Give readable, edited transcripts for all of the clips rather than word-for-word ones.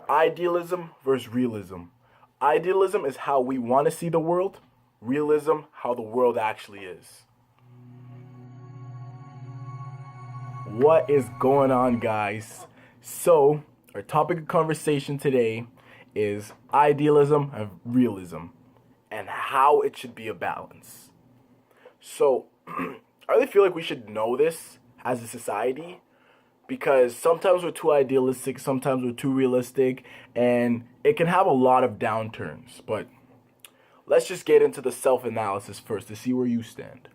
Idealism versus realism. Idealism is how we want to see the world. Realism, how the world actually is. What is going on, guys? So, our topic of conversation today is idealism and realism and how it should be a balance. So, I really feel like we should know this as a society because sometimes we're too idealistic, sometimes we're too realistic, and it can have a lot of downturns. But let's just get into the self-analysis first to see where you stand.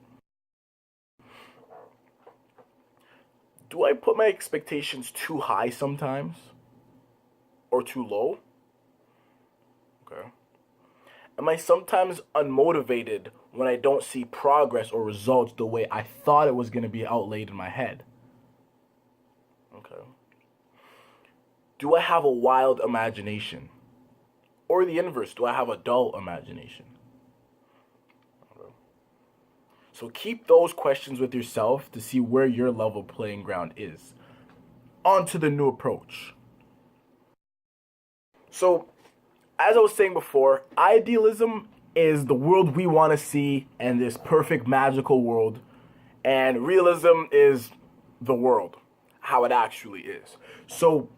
Do I put my expectations too high sometimes? Or too low? Okay. Am I sometimes unmotivated when I don't see progress or results the way I thought it was going to be outlaid in my head? Okay. Do I have a wild imagination? Or the inverse, do I have a dull imagination? Okay. So keep those questions with yourself to see where your level playing ground is. On to the new approach. So, as I was saying before, idealism is the world we want to see and this perfect magical world. And realism is the world, how it actually is. So,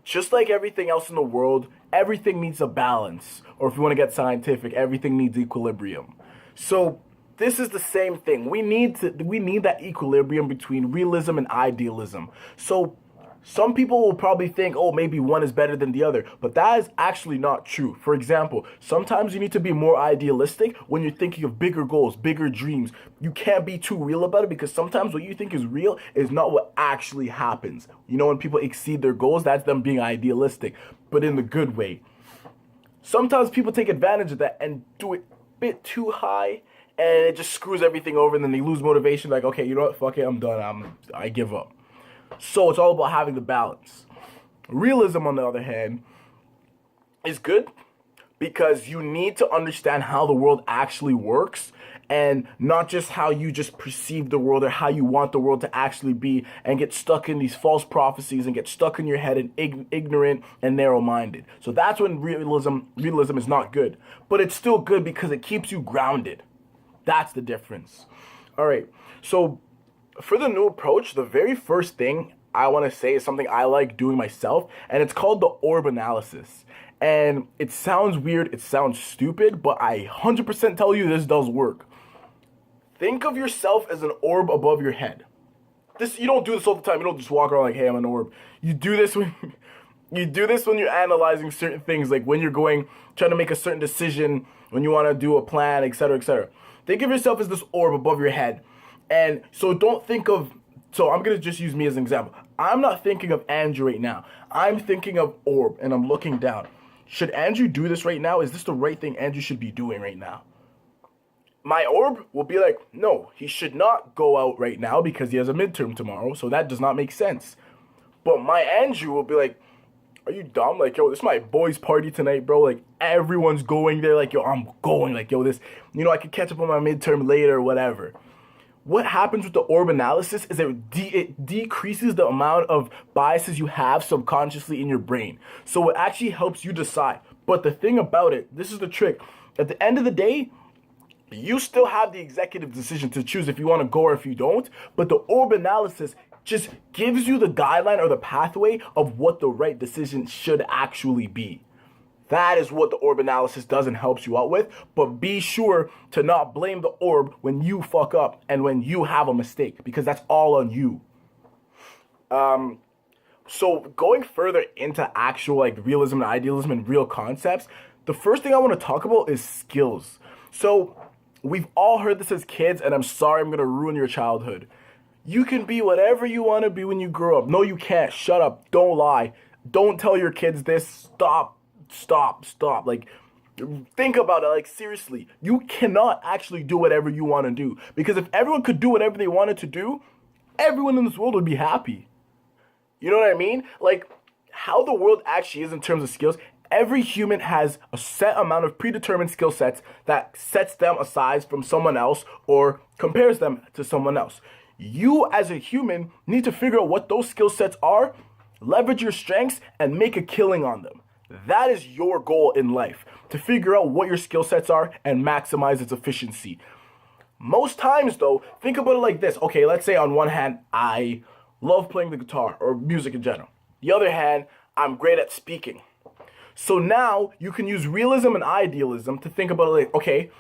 just like everything else in the world, everything needs a balance. Or if you want to get scientific, everything needs equilibrium. So, this is the same thing. We need that equilibrium between realism and idealism. So, some people will probably think, oh, maybe one is better than the other, but that is actually not true. For example, sometimes you need to be more idealistic when you're thinking of bigger goals, bigger dreams. You can't be too real about it because sometimes what you think is real is not what actually happens. You know, when people exceed their goals, that's them being idealistic, but in the good way. Sometimes people take advantage of that and do it a bit too high, and it just screws everything over, and then they lose motivation, like, okay, you know what, fuck it, I'm done, I give up. So it's all about having the balance. Realism, on the other hand, is good because you need to understand how the world actually works and not just how you just perceive the world or how you want the world to actually be and get stuck in these false prophecies and get stuck in your head and ignorant and narrow-minded. So that's when realism is not good. But it's still good because it keeps you grounded. That's the difference. All right, so for the new approach, the very first thing I want to say is something I like doing myself, and it's called the orb analysis. And it sounds weird, it sounds stupid, but I 100% tell you this does work. Think of yourself as an orb above your head. You don't do this all the time. You don't just walk around like, hey, I'm an orb. You do this when you're analyzing certain things, like when you're trying to make a certain decision, when you want to do a plan, etc., etc. Think of yourself as this orb above your head. And so don't think of, so I'm going to just use me as an example. I'm not thinking of Andrew right now. I'm thinking of orb, and I'm looking down. Should Andrew do this right now? Is this the right thing Andrew should be doing right now? My orb will be like, no, he should not go out right now because he has a midterm tomorrow, so that does not make sense. But my Andrew will be like, are you dumb? Like, yo, this is my boys' party tonight, bro. Like, everyone's going there. Like, yo, I'm going. Like, yo, this, I could catch up on my midterm later or whatever. What happens with the orb analysis is it decreases the amount of biases you have subconsciously in your brain. So it actually helps you decide. But the thing about it, this is the trick. At the end of the day, you still have the executive decision to choose if you want to go or if you don't. But the orb analysis just gives you the guideline or the pathway of what the right decision should actually be. That is what the orb analysis does and helps you out with. But be sure to not blame the orb when you fuck up and when you have a mistake, because that's all on you. So going further into actual realism and idealism and real concepts, the first thing I want to talk about is skills. So we've all heard this as kids, and I'm sorry I'm going to ruin your childhood. You can be whatever you want to be when you grow up. No, you can't. Shut up. Don't lie. Don't tell your kids this. Stop. Think about it. Seriously, you cannot actually do whatever you want to do, because if everyone could do whatever they wanted to do, everyone in this world would be happy. You know what I mean? How the world actually is in terms of skills, every human has a set amount of predetermined skill sets that sets them aside from someone else or compares them to someone else. You as a human need to figure out what those skill sets are, leverage your strengths, and make a killing on them. That is your goal in life, to figure out what your skill sets are and maximize its efficiency. Most times, though, think about it like this. Okay, let's say on one hand, I love playing the guitar or music in general. The other hand, I'm great at speaking. So now you can use realism and idealism to think about it like, okay,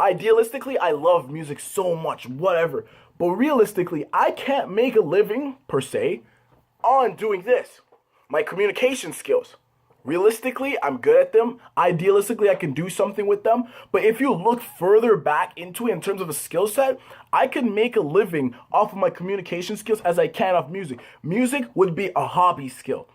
idealistically, I love music so much, whatever. But realistically, I can't make a living, per se, on doing this. My communication skills. Realistically, I'm good at them. Idealistically, I can do something with them. But if you look further back into it in terms of a skill set, I can make a living off of my communication skills as I can off music. Music would be a hobby skill.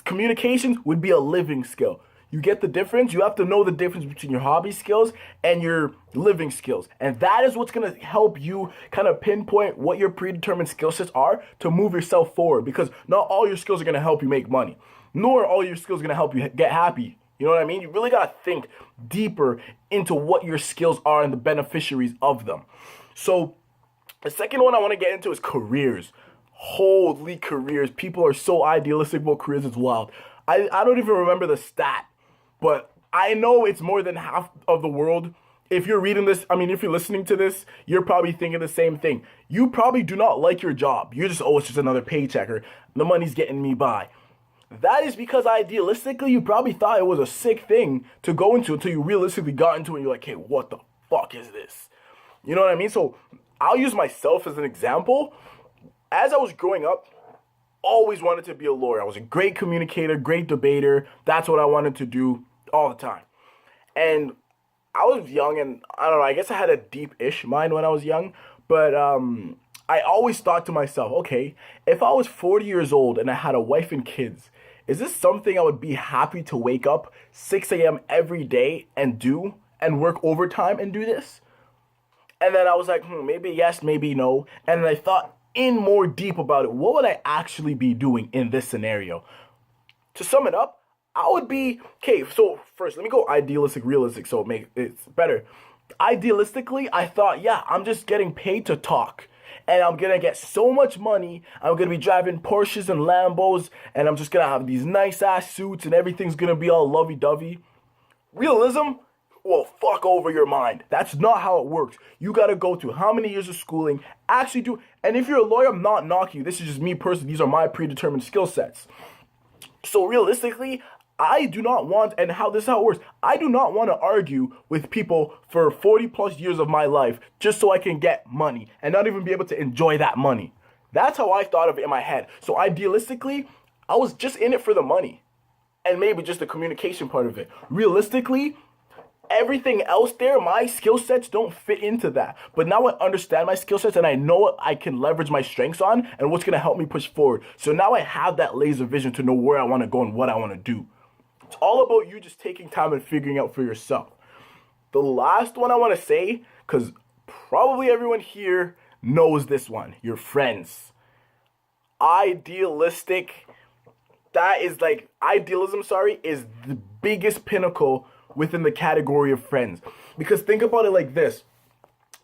Communications would be a living skill. You get the difference? You have to know the difference between your hobby skills and your living skills. And that is what's going to help you kind of pinpoint what your predetermined skill sets are to move yourself forward. Because not all your skills are going to help you make money, nor are all your skills going to help you get happy. You know what I mean? You really got to think deeper into what your skills are and the beneficiaries of them. So the second one I want to get into is careers. Holy careers. People are so idealistic about careers, it's wild. I don't even remember the stat, but I know it's more than half of the world. If you're reading this, if you're listening to this, you're probably thinking the same thing. You probably do not like your job. You're just, it's just another paycheck, or the money's getting me by. That is because idealistically, you probably thought it was a sick thing to go into until you realistically got into it and you're like, hey, what the fuck is this? You know what I mean? So I'll use myself as an example. As I was growing up, always wanted to be a lawyer. I was a great communicator, great debater. That's what I wanted to do all the time. And I was young, and I don't know, I guess I had a deep-ish mind when I was young. But I always thought to myself, okay, if I was 40 years old and I had a wife and kids, is this something I would be happy to wake up 6 a.m. every day and do and work overtime and do this? And then I was like, maybe yes, maybe no. And then I thought in more deep about it. What would I actually be doing in this scenario? To sum it up, I would be, okay, so first, let me go idealistic, realistic, so it's better. Idealistically, I thought, yeah, I'm just getting paid to talk. And I'm going to get so much money. I'm going to be driving Porsches and Lambos. And I'm just going to have these nice-ass suits. And everything's going to be all lovey-dovey. Realism will fuck over your mind. That's not how it works. You got to go through how many years of schooling, actually do. And if you're a lawyer, I'm not knocking you. This is just me personally. These are my predetermined skill sets. So realistically, I do not want, and this is how it works, I do not want to argue with people for 40 plus years of my life just so I can get money and not even be able to enjoy that money. That's how I thought of it in my head. So idealistically, I was just in it for the money and maybe just the communication part of it. Realistically, everything else there, my skill sets don't fit into that. But now I understand my skill sets and I know what I can leverage my strengths on and what's going to help me push forward. So now I have that laser vision to know where I want to go and what I want to do. It's all about you just taking time and figuring out for yourself. The last one I want to say, because probably everyone here knows this one, your friends. Idealism, is the biggest pinnacle within the category of friends. Because think about it like this.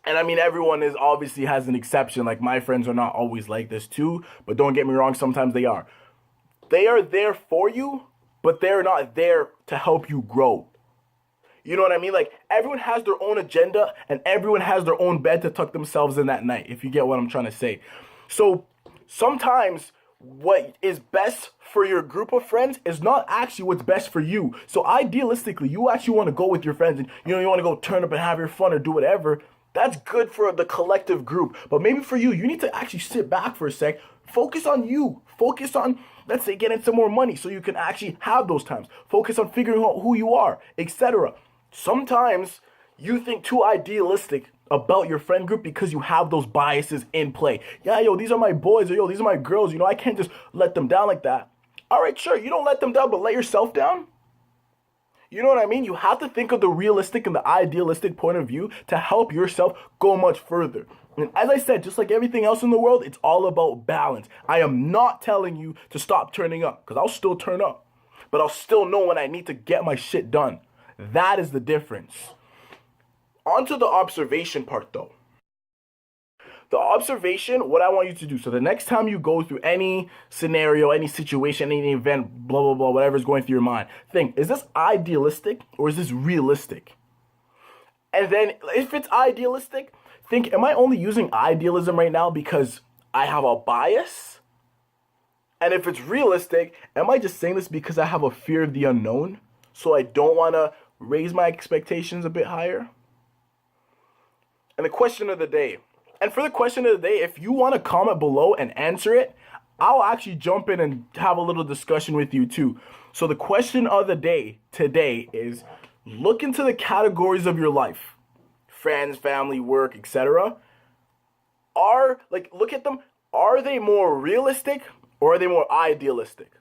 And everyone obviously has an exception. Like, my friends are not always like this too. But don't get me wrong, sometimes they are. They are there for you, but they're not there to help you grow. You know what I mean? Like, everyone has their own agenda and everyone has their own bed to tuck themselves in that night, if you get what I'm trying to say. So sometimes what is best for your group of friends is not actually what's best for you. So idealistically, you actually want to go with your friends and you want to go turn up and have your fun or do whatever. That's good for the collective group. But maybe for you, you need to actually sit back for a sec. Focus on you. Focus on, let's say, getting some more money so you can actually have those times. Focus on figuring out who you are, etc. Sometimes you think too idealistic about your friend group because you have those biases in play. Yeah, these are my boys, or these are my girls. I can't just let them down like that. All right, sure, you don't let them down, but let yourself down? You know what I mean? You have to think of the realistic and the idealistic point of view to help yourself go much further. And as I said, just like everything else in the world, it's all about balance. I am not telling you to stop turning up, because I'll still turn up. But I'll still know when I need to get my shit done. That is the difference. On to the observation part, though. The observation, what I want you to do, so the next time you go through any scenario, any situation, any event, blah, blah, blah, whatever's going through your mind, think, is this idealistic or is this realistic? And then if it's idealistic, think, am I only using idealism right now because I have a bias? And if it's realistic, am I just saying this because I have a fear of the unknown? So I don't want to raise my expectations a bit higher? And the question of the day. And for the question of the day, if you want to comment below and answer it, I'll actually jump in and have a little discussion with you too. So the question of the day today is, look into the categories of your life. Friends, family, work, etc. Look at them. Are they more realistic or are they more idealistic?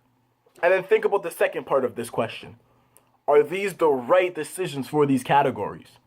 And then think about the second part of this question. Are these the right decisions for these categories?